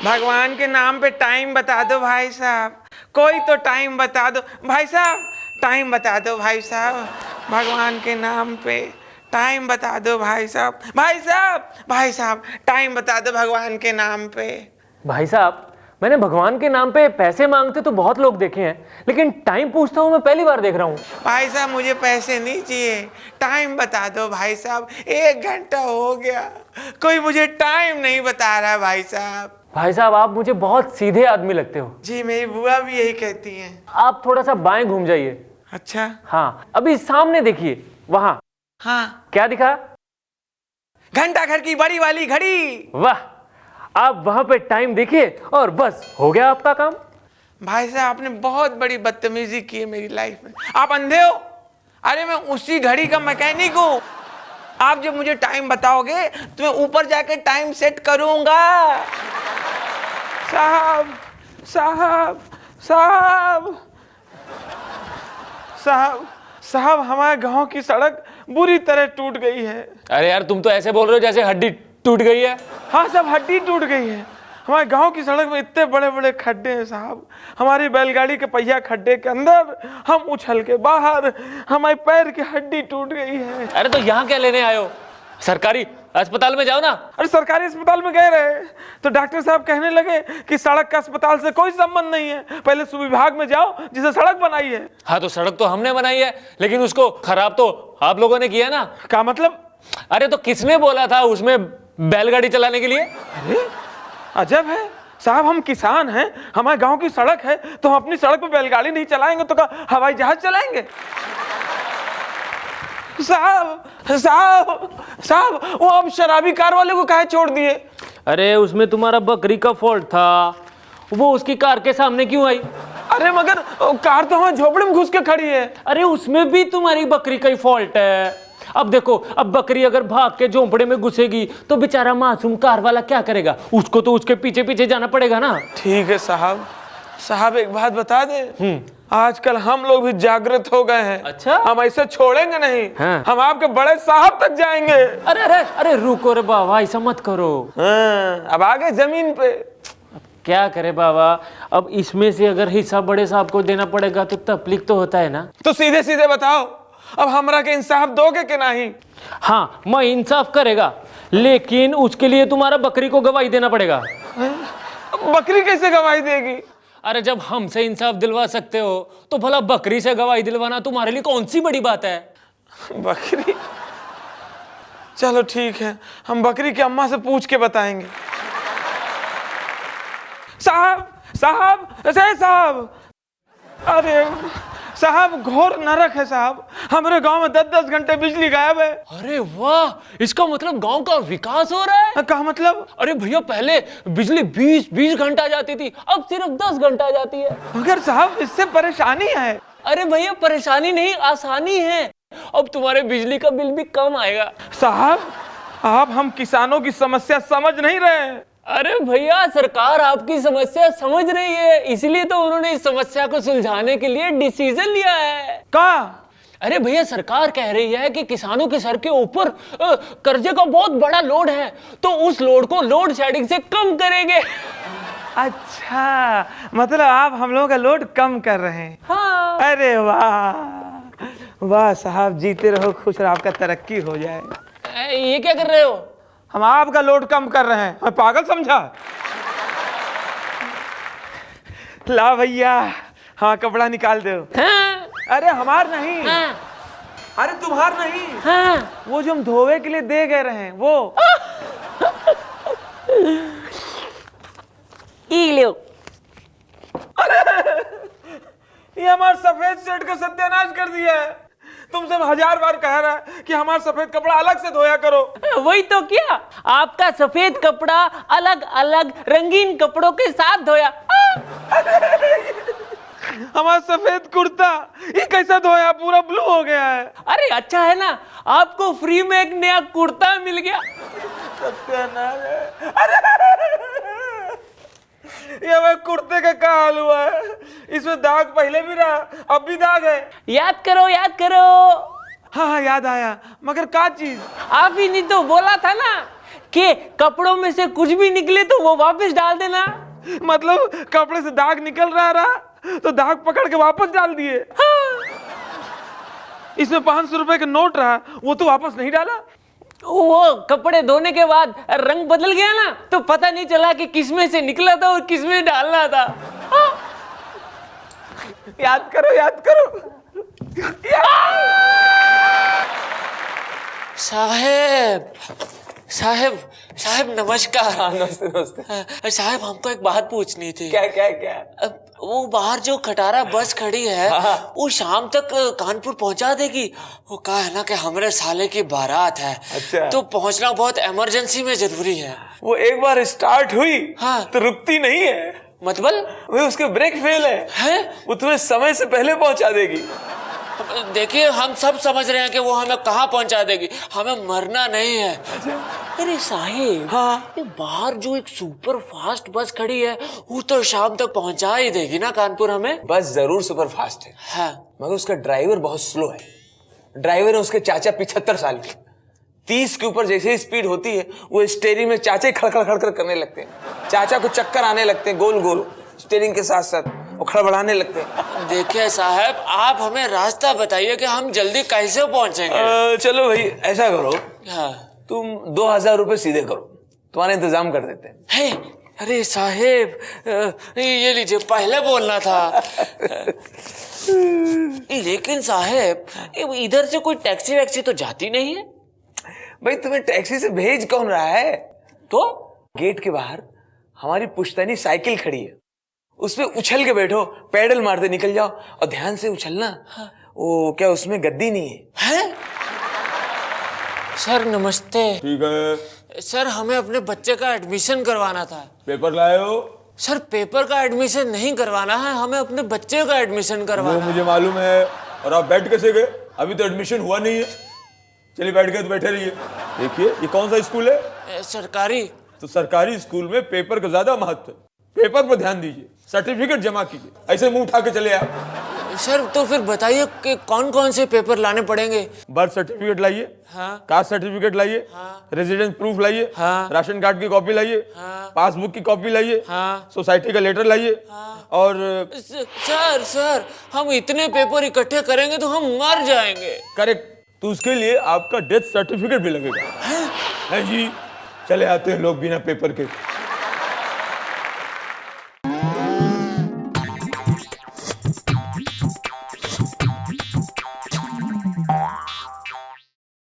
भगवान के नाम पे टाइम बता दो भाई साहब, कोई तो टाइम बता दो भाई साहब, टाइम बता दो भाई साहब, भगवान के नाम पे टाइम बता दो भाई साहब, भाई साहब, भाई साहब टाइम बता दो भगवान के नाम पे। भाई साहब, मैंने भगवान के नाम पे पैसे मांगते तो बहुत लोग देखे हैं, लेकिन टाइम पूछता हूँ मैं पहली बार देख रहा हूँ। भाई साहब मुझे पैसे नहीं चाहिए, टाइम बता दो भाई साहब, 1 घंटा हो गया, कोई मुझे टाइम नहीं बता रहा भाई साहब। भाई साहब, आप मुझे बहुत सीधे आदमी लगते हो। जी मेरी बुआ भी यही कहती हैं। आप थोड़ा सा बाएं घूम जाइए। अच्छा हाँ, अभी सामने देखिए, वहां। हाँ, क्या दिखा? घंटा घर की बड़ी वाली घड़ी। वाह, आप वहां पे टाइम देखिए और बस हो गया आपका काम। भाई साहब आपने बहुत बड़ी बदतमीजी की है मेरी लाइफ में। आप अंधे हो? अरे मैं उसी घड़ी का मैकेनिक हूँ। आप जब मुझे टाइम बताओगे तो मैं ऊपर जाके टाइम सेट करूंगा। साहब साहब साहब साहब साहब हमारे गांव की सड़क बुरी तरह टूट गई है। अरे यार, तुम तो ऐसे बोल रहे हो जैसे हड्डी टूट गई है। हाँ साहब, हड्डी टूट गई है। हमारे गांव की सड़क में इतने बड़े बड़े खड्डे हैं साहब, हमारी बैलगाड़ी के पहिया खड्डे के अंदर, हम उछल के बाहर, हमारे पैर की हड्डी टूट गई है। अरे तो यहाँ क्या लेने आए हो? सरकारी अस्पताल में जाओ ना। अरे सरकारी अस्पताल में गए रहे तो डॉक्टर साहब कहने लगे कि सड़क का अस्पताल से कोई संबंध नहीं है, पहले सुविभाग में जाओ जिसे सड़क बनाई है। हाँ, तो सड़क तो हमने बनाई है, लेकिन उसको खराब तो आप लोगों ने किया ना। क्या मतलब? अरे तो किसने बोला था उसमें बैलगाड़ी चलाने के लिए? अरे अजब है साहब, हम किसान हैं, हमारे गांव की सड़क है, तो हम अपनी सड़क पे बैलगाड़ी नहीं चलाएंगे तो क्या हवाई जहाज चलाएंगे? साहब साहब साहब, वो अब शराबी कार वाले को काहे छोड़ दिए? अरे उसमें तुम्हारा बकरी का फॉल्ट था, वो उसकी कार के सामने क्यों आई? अरे मगर कार तो हमारे झोपड़े में घुस के खड़ी है। अरे उसमें भी तुम्हारी बकरी का ही फॉल्ट है। अब देखो, अब बकरी अगर भाग के झोंपड़े में घुसेगी तो बेचारा मासूम कार वाला क्या करेगा? उसको तो उसके पीछे पीछे जाना पड़ेगा ना। ठीक है साहब। साहब एक बात बता दे, आजकल हम लोग भी जागृत हो गए हैं। अच्छा? हम ऐसे छोड़ेंगे नहीं। हाँ। हम आपके बड़े साहब तक जाएंगे। अरे अरे अरे, रुको रे बाबा, ऐसा मत करो। हाँ, अब आगे जमीन पे क्या करे बाबा, अब इसमें से अगर हिस्सा बड़े साहब को देना पड़ेगा तो तकलीफ तो होता है ना। तो सीधे सीधे बताओ, अब हमरा के इंसाफ दोगे कि नहीं? हाँ, मैं इंसाफ करेगा, लेकिन उसके लिए तुम्हारा बकरी को गवाही देना पड़ेगा। बकरी कैसे गवाही देगी? अरे जब हमसे इंसाफ दिलवा सकते हो तो भला बकरी से गवाही दिलवाना तुम्हारे लिए कौन सी बड़ी बात है? बकरी? चलो ठीक है, हम बकरी की अम्मा से पूछ के बताएंगे। साहब साहब साहब, अरे साहब घोर नरक है साहब, हमारे गांव में 10-10 घंटे बिजली गायब है। अरे वाह, इसका मतलब गांव का विकास हो रहा है। क्या मतलब? अरे भैया, पहले बिजली 20-20 घंटा जाती थी, अब सिर्फ 10 घंटा जाती है। मगर साहब इससे परेशानी है। अरे भैया, परेशानी नहीं, आसानी है। अब तुम्हारे बिजली का बिल भी कम आएगा। साहब आप हम किसानों की समस्या समझ नहीं रहे हैं। अरे भैया, सरकार आपकी समस्या समझ रही है, इसलिए तो उन्होंने इस समस्या को सुलझाने के लिए डिसीजन लिया है। क्या? अरे भैया, सरकार कह रही है कि किसानों के सर के ऊपर कर्जे का बहुत बड़ा लोड है, तो उस लोड को लोड शेडिंग से कम करेंगे। अच्छा, मतलब आप हम लोगों का लोड कम कर रहे हैं। हाँ। अरे वाह वाह साहब, जीते रहो, खुश रहो, आपका तरक्की हो जाए। ये क्या कर रहे हो? हम आपका लोड कम कर रहे हैं। मैं पागल समझा? ला भैया, हाँ कपड़ा निकाल दो। हाँ। अरे हमार नहीं। हाँ। अरे तुम्हार नहीं। हाँ। वो जो हम धोवे के लिए दे गए रहे वो। लो। ये हमारे सफेद शर्ट का सत्यानाश कर दिया है। तुमसे 1000 बार कह रहा है कि हमारा सफेद कपड़ा अलग से धोया करो। वही तो किया, आपका सफेद कपड़ा अलग अलग रंगीन कपड़ों के साथ धोया। हमारा सफेद कुर्ता ये कैसा धोया, पूरा ब्लू हो गया है। अरे अच्छा है ना, आपको फ्री में एक नया कुर्ता मिल गया। सत्यानाश है। अरे ये मैं कुर्ते का क्या हाल हुआ है? इसमें दाग पहले भी रहा, अब भी दाग है। याद करो, याद करो। हाँ हाँ याद आया, मगर क्या चीज? आप ही नहीं तो बोला था ना कि कपड़ों में से कुछ भी निकले तो वो वापस डाल देना। मतलब कपड़े से दाग निकल रहा तो दाग पकड़ के वापस डाल दिए। हाँ। इसमें 500 रुपए का नोट रहा, वो तो वापस नहीं डाला। वो कपड़े धोने के बाद रंग बदल गया ना, तो पता नहीं चला कि किसमें से निकला था और किसमें डालना था। हाँ। याद करो, याद करो। साहेब साहेब साहेब नमस्कार। नमस्ते नमस्ते। साहब हमको एक बात पूछनी थी। क्या क्या क्या? वो बाहर जो खटारा बस खड़ी है, हाँ। वो शाम तक कानपुर पहुंचा देगी। वो कहा है ना कि हमारे साले की बारात है। अच्छा। तो पहुंचना बहुत इमरजेंसी में जरूरी है। वो एक बार स्टार्ट हुई हाँ। तो रुकती नहीं है। मतलब वो उसके ब्रेक फेल है। वो तुम्हें समय से पहले पहुंचा देगी। देखिए, हम सब समझ रहे हैं कि वो हमें कहाँ पहुंचा देगी, हमें मरना नहीं है। अरे साहिब, हाँ। ये बाहर जो एक सुपर फास्ट बस खड़ी है, वो तो शाम तक पहुंचा ही देगी ना कानपुर हमें। बस जरूर सुपर फास्ट है, हाँ। मगर उसका ड्राइवर बहुत स्लो है। ड्राइवर है उसके चाचा 75 साल के। 30 के ऊपर जैसे ही स्पीड होती है, वो स्टीयरिंग में चाचे खड़खड़ खड़खड़ करने लगते हैं। चाचा को चक्कर आने लगते हैं गोल गोल स्टीयरिंग के साथ साथ, वो खड़बड़ाने लगते हैं। देखिए साहब, आप हमें रास्ता बताइए कि हम जल्दी कैसे पहुंचेंगे। चलो भाई ऐसा करो, हाँ। तुम 2000 रुपए सीधे करो, तुम्हारा इंतजाम कर देते हैं। हे, अरे साहेब, ये लीजिए, पहले बोलना था। लेकिन साहेब, इधर से कोई टैक्सी वैक्सी तो जाती नहीं है। भाई तुम्हें टैक्सी से भेज कौन रहा है? तो गेट के बाहर हमारी पुश्तैनी साइकिल खड़ी है, उसपे उछल के बैठो, पैडल मारते निकल जाओ, और ध्यान से उछलना। हाँ। वो क्या उसमें गद्दी नहीं है? हैं? सर नमस्ते। ठीक है। सर, हमें अपने बच्चे का एडमिशन करवाना था। पेपर लाए हो? सर, पेपर का एडमिशन नहीं करवाना है, हमें अपने बच्चे का एडमिशन वो करवाना है। मुझे मालूम है। और आप बैठ कैसे गए? अभी तो एडमिशन हुआ नहीं है। चलिए बैठ गए तो बैठे रहिए। देखिए, ये कौन सा स्कूल है? सरकारी। तो सरकारी स्कूल में पेपर का ज्यादा महत्व है। पेपर पर ध्यान दीजिए, सर्टिफिकेट जमा कीजिए, ऐसे मुंह उठा के चले आप। सर, तो फिर बताइए कि कौन कौन से पेपर लाने पड़ेंगे। बर्थ सर्टिफिकेट लाइए, हाँ। कास्ट सर्टिफिकेट लाइए, हाँ। रेजिडेंस प्रूफ लाइए, हाँ। राशन कार्ड की कॉपी लाइए, हाँ। पासबुक की कॉपी लाइए, हाँ। सोसाइटी का लेटर लाइए, और सर, हम इतने पेपर इकट्ठे करेंगे तो हम मर जाएंगे। करेक्ट, तो उसके लिए आपका डेथ सर्टिफिकेट भी लगेगा। है जी। चले आते हैं लोग बिना पेपर के।